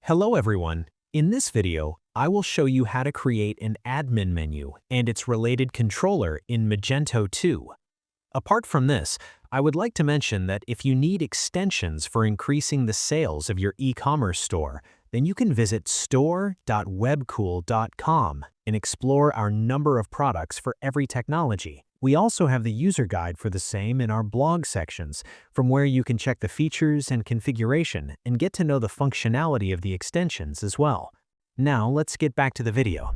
Hello everyone. In this video, I will show you how to create an admin menu and its related controller in Magento 2. Apart from this, I would like to mention that if you need extensions for increasing the sales of your e-commerce store, then you can visit store.webkul.com and explore our number of products for every technology. We also have the user guide for the same in our blog sections, from where you can check the features and configuration and get to know the functionality of the extensions as well. Now let's get back to the video.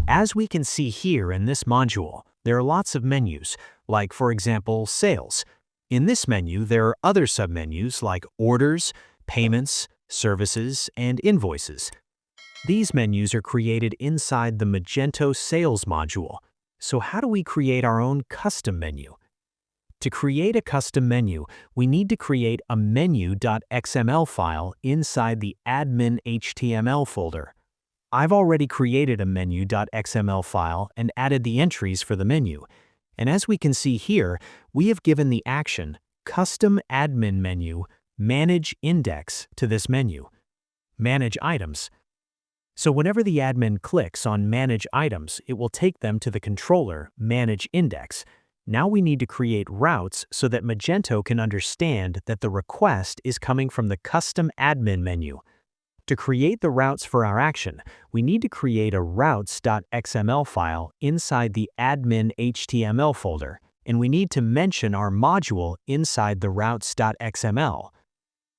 As we can see here in this module, there are lots of menus, like for example, sales. In this menu, there are other submenus like orders, payments, services, and invoices. These menus are created inside the Magento sales module. So how do we create our own custom menu? To create a custom menu, we need to create a menu.xml file inside the admin HTML folder. I've already created a menu.xml file and added the entries for the menu. And as we can see here, we have given the action custom admin menu manage index to this menu. Manage items. So whenever the admin clicks on Manage Items, it will take them to the controller Manage Index. Now we need to create routes so that Magento can understand that the request is coming from the custom admin menu. To create the routes for our action, we need to create a routes.xml file inside the admin HTML folder, and we need to mention our module inside the routes.xml.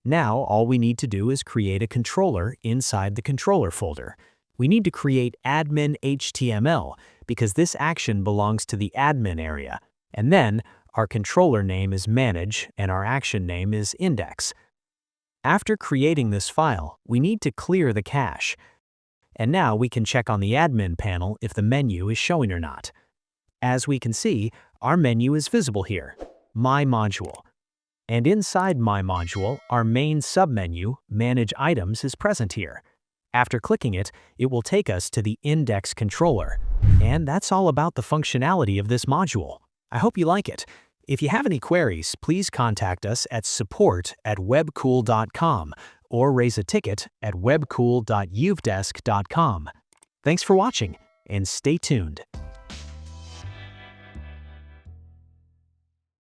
Now, all we need to do is create a controller inside the controller folder. We need to create admin HTML because this action belongs to the admin area. And then, our controller name is manage and our action name is index. After creating this file, we need to clear the cache. And now we can check on the admin panel if the menu is showing or not. As we can see, our menu is visible here, My Module. And inside My Module, our main submenu, Manage Items, is present here. After clicking it, it will take us to the index controller. And that's all about the functionality of this module. I hope you like it. If you have any queries, please contact us at support@webkul.com or raise a ticket at webkul.uvedesk.com. Thanks for watching, and stay tuned.